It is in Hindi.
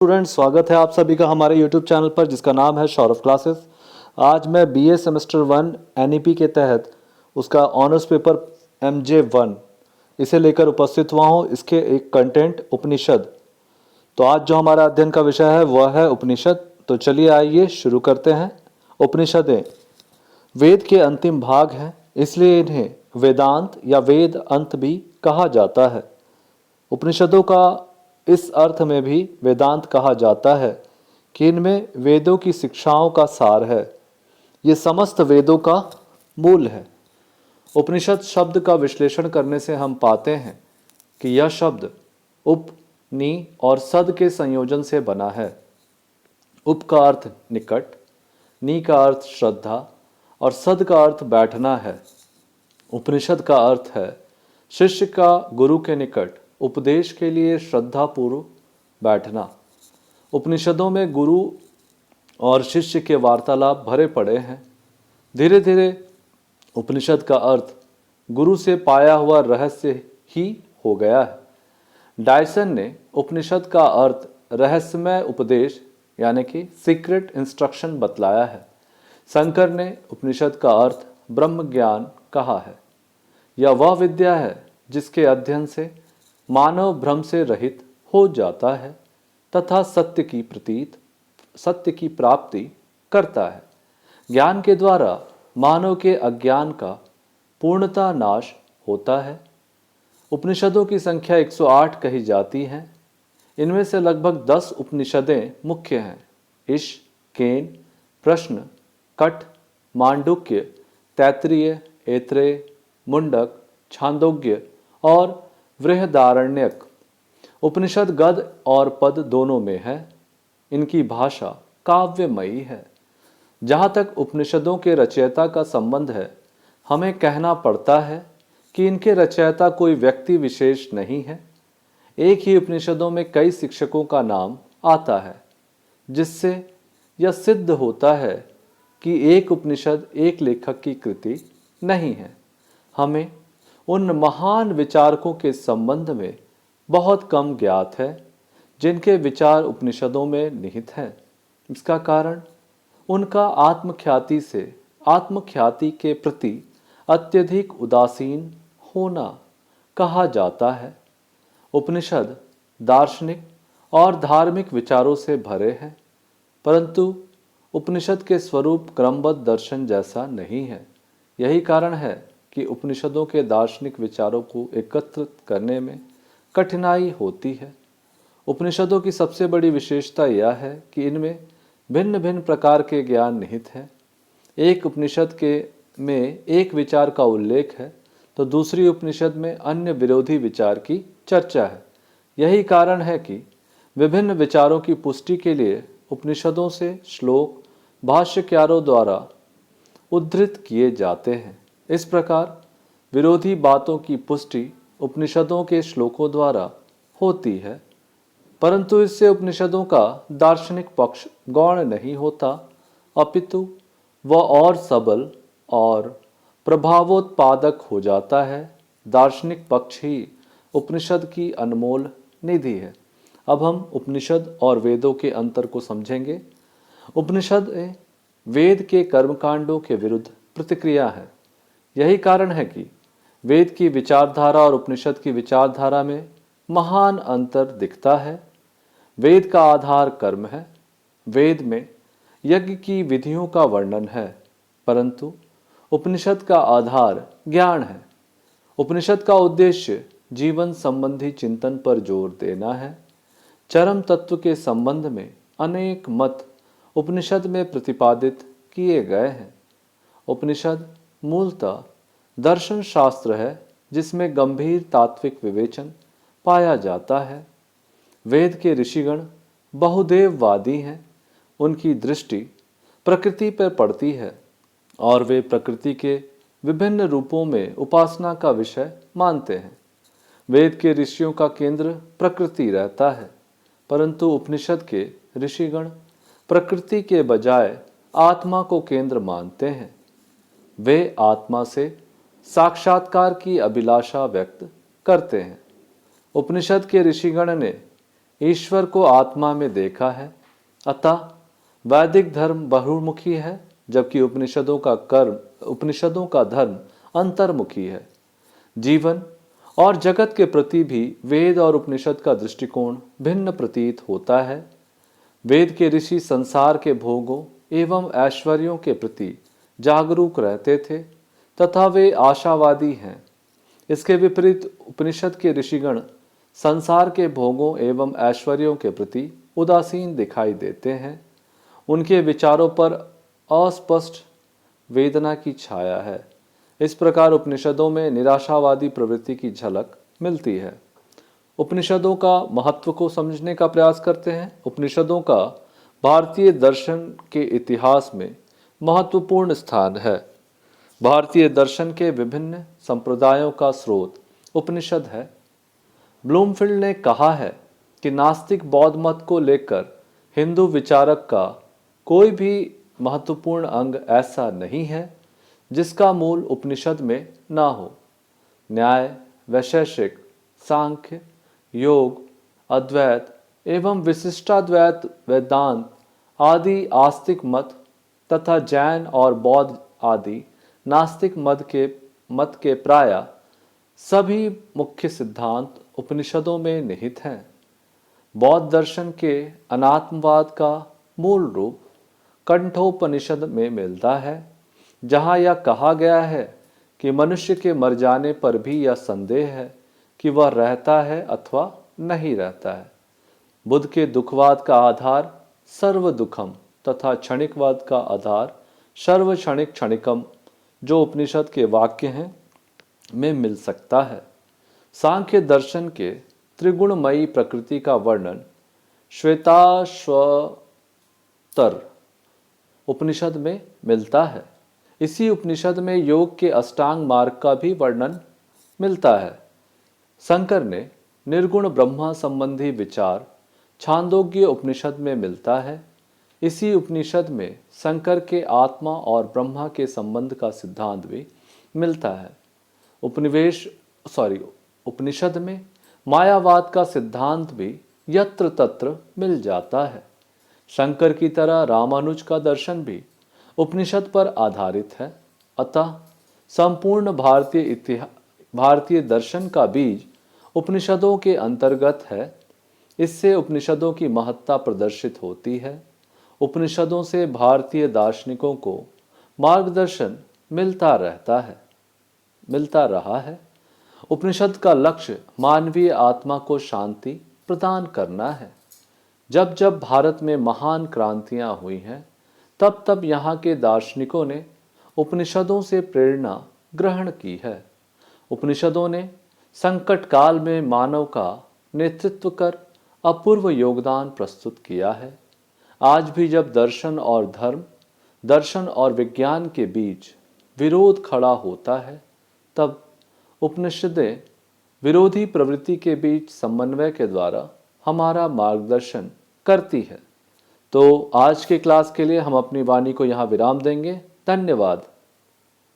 स्टूडेंट, स्वागत है आप सभी का हमारे यूट्यूब चैनल पर जिसका नाम है सौरभ क्लासेस। आज मैं बीए सेमेस्टर 1 एनईपी के तहत उसका ऑनर्स पेपर MJ1 इसे लेकर उपस्थित हुआ हूँ। इसके एक कंटेंट उपनिषद। तो आज जो हमारा अध्ययन का विषय है वह है उपनिषद। तो चलिए आइए शुरू करते हैं। उपनिषदें वेद के अंतिम भाग हैं, इसलिए इन्हें वेदांत या वेद अंत भी कहा जाता है। उपनिषदों का इस अर्थ में भी वेदांत कहा जाता है कि इनमें वेदों की शिक्षाओं का सार है। ये समस्त वेदों का मूल है। उपनिषद शब्द का विश्लेषण करने से हम पाते हैं कि यह शब्द उप, नि और सद के संयोजन से बना है। उप का अर्थ निकट, नि का अर्थ श्रद्धा और सद का अर्थ बैठना है। उपनिषद का अर्थ है शिष्य का गुरु के निकट उपदेश के लिए श्रद्धापूर्व बैठना। उपनिषदों में गुरु और शिष्य के वार्तालाप भरे पड़े हैं। धीरे धीरे उपनिषद का अर्थ गुरु से पाया हुआ रहस्य ही हो गया है। डायसन ने उपनिषद का अर्थ रहस्यमय उपदेश यानी कि सीक्रेट इंस्ट्रक्शन बतलाया है। शंकर ने उपनिषद का अर्थ ब्रह्म ज्ञान कहा है। यह वह विद्या है जिसके अध्ययन से मानव भ्रम से रहित हो जाता है तथा सत्य की प्राप्ति करता है। ज्ञान के द्वारा मानव के अज्ञान का पूर्णतः नाश होता है। उपनिषदों की संख्या 108 कही जाती है। इनमें से लगभग 10 उपनिषदें मुख्य हैं। ईश, केन, प्रश्न, कठ, मांडुक्य, तैत्तिरीय, ऐत्रेय, मुंडक, छांदोग्य और बृहदारण्यक। उपनिषद गद और पद दोनों में है। इनकी भाषा काव्यमयी है। जहाँ तक उपनिषदों के रचयिता का संबंध है, हमें कहना पड़ता है कि इनके रचयिता कोई व्यक्ति विशेष नहीं है। एक ही उपनिषदों में कई शिक्षकों का नाम आता है, जिससे यह सिद्ध होता है कि एक उपनिषद एक लेखक की कृति नहीं है। हमें उन महान विचारकों के संबंध में बहुत कम ज्ञात है जिनके विचार उपनिषदों में निहित हैं। इसका कारण उनका आत्मख्याति के प्रति अत्यधिक उदासीन होना कहा जाता है। उपनिषद दार्शनिक और धार्मिक विचारों से भरे हैं, परंतु उपनिषद के स्वरूप क्रमबद्ध दर्शन जैसा नहीं है। यही कारण है कि उपनिषदों के दार्शनिक विचारों को एकत्रित करने में कठिनाई होती है। उपनिषदों की सबसे बड़ी विशेषता यह है कि इनमें भिन्न भिन्न प्रकार के ज्ञान निहित हैं। एक उपनिषद में एक विचार का उल्लेख है तो दूसरी उपनिषद में अन्य विरोधी विचार की चर्चा है। यही कारण है कि विभिन्न विचारों की पुष्टि के लिए उपनिषदों से श्लोक भाष्यकारों द्वारा उद्धृत किए जाते हैं। इस प्रकार विरोधी बातों की पुष्टि उपनिषदों के श्लोकों द्वारा होती है, परंतु इससे उपनिषदों का दार्शनिक पक्ष गौण नहीं होता, अपितु वह और सबल और प्रभावोत्पादक हो जाता है। दार्शनिक पक्ष ही उपनिषद की अनमोल निधि है। अब हम उपनिषद और वेदों के अंतर को समझेंगे। उपनिषद वेद के कर्मकांडों के विरुद्ध प्रतिक्रिया है। यही कारण है कि वेद की विचारधारा और उपनिषद की विचारधारा में महान अंतर दिखता है। वेद का आधार कर्म है। वेद में यज्ञ की विधियों का वर्णन है, परंतु उपनिषद का आधार ज्ञान है। उपनिषद का उद्देश्य जीवन संबंधी चिंतन पर जोर देना है। चरम तत्व के संबंध में अनेक मत उपनिषद में प्रतिपादित किए गए हैं। उपनिषद मूलतः दर्शन शास्त्र है जिसमें गंभीर तात्विक विवेचन पाया जाता है। वेद के ऋषिगण बहुदेववादी हैं। उनकी दृष्टि प्रकृति पर पड़ती है और वे प्रकृति के विभिन्न रूपों में उपासना का विषय मानते हैं। वेद के ऋषियों का केंद्र प्रकृति रहता है, परंतु उपनिषद के ऋषिगण प्रकृति के बजाय आत्मा को केंद्र मानते हैं। वे आत्मा से साक्षात्कार की अभिलाषा व्यक्त करते हैं। उपनिषद के ऋषिगण ने ईश्वर को आत्मा में देखा है। अतः वैदिक धर्म बहुमुखी है, जबकि उपनिषदों का धर्म अंतर्मुखी है। जीवन और जगत के प्रति भी वेद और उपनिषद का दृष्टिकोण भिन्न प्रतीत होता है। वेद के ऋषि संसार के भोगों एवं ऐश्वर्यों के प्रति जागरूक रहते थे तथा वे आशावादी हैं। इसके विपरीत उपनिषद के ऋषिगण संसार के भोगों एवं ऐश्वर्यों के प्रति उदासीन दिखाई देते हैं। उनके विचारों पर अस्पष्ट वेदना की छाया है। इस प्रकार उपनिषदों में निराशावादी प्रवृत्ति की झलक मिलती है। उपनिषदों का महत्व को समझने का प्रयास करते हैं। उपनिषदों का भारतीय दर्शन के इतिहास में महत्वपूर्ण स्थान है। भारतीय दर्शन के विभिन्न संप्रदायों का स्रोत उपनिषद है। ब्लूमफील्ड ने कहा है कि नास्तिक बौद्ध मत को लेकर हिंदू विचारक का कोई भी महत्वपूर्ण अंग ऐसा नहीं है जिसका मूल उपनिषद में ना हो। न्याय, वैशेषिक, सांख्य, योग, अद्वैत एवं विशिष्टाद्वैत, वेदांत आदि आस्तिक मत तथा जैन और बौद्ध आदि नास्तिक मत के प्राय सभी मुख्य सिद्धांत उपनिषदों में निहित हैं। बौद्ध दर्शन के अनात्मवाद का मूल रूप कंठोपनिषद में मिलता है, जहां यह कहा गया है कि मनुष्य के मर जाने पर भी यह संदेह है कि वह रहता है अथवा नहीं रहता है। बुद्ध के दुखवाद का आधार सर्व दुखम तथा क्षणिकवाद का आधार सर्व क्षणिक क्षणिकम, जो उपनिषद के वाक्य हैं, में मिल सकता है। सांख्य दर्शन के त्रिगुणमयी प्रकृति का वर्णन श्वेताश्वतर उपनिषद में मिलता है। इसी उपनिषद में योग के अष्टांग मार्ग का भी वर्णन मिलता है। शंकर ने निर्गुण ब्रह्मा संबंधी विचार छांदोग्य उपनिषद में मिलता है। इसी उपनिषद में शंकर के आत्मा और ब्रह्मा के संबंध का सिद्धांत भी मिलता है। उपनिषद में मायावाद का सिद्धांत भी यत्र तत्र मिल जाता है। शंकर की तरह रामानुज का दर्शन भी उपनिषद पर आधारित है। अतः संपूर्ण भारतीय दर्शन का बीज उपनिषदों के अंतर्गत है। इससे उपनिषदों की महत्ता प्रदर्शित होती है। उपनिषदों से भारतीय दार्शनिकों को मार्गदर्शन मिलता रहा है। उपनिषद का लक्ष्य मानवीय आत्मा को शांति प्रदान करना है। जब जब भारत में महान क्रांतियां हुई हैं, तब तब यहाँ के दार्शनिकों ने उपनिषदों से प्रेरणा ग्रहण की है। उपनिषदों ने संकट काल में मानव का नेतृत्व कर अपूर्व योगदान प्रस्तुत किया है। आज भी जब दर्शन और विज्ञान के बीच विरोध खड़ा होता है, तब उपनिषदें विरोधी प्रवृत्ति के बीच समन्वय के द्वारा हमारा मार्गदर्शन करती है। तो आज के क्लास के लिए हम अपनी वाणी को यहाँ विराम देंगे। धन्यवाद।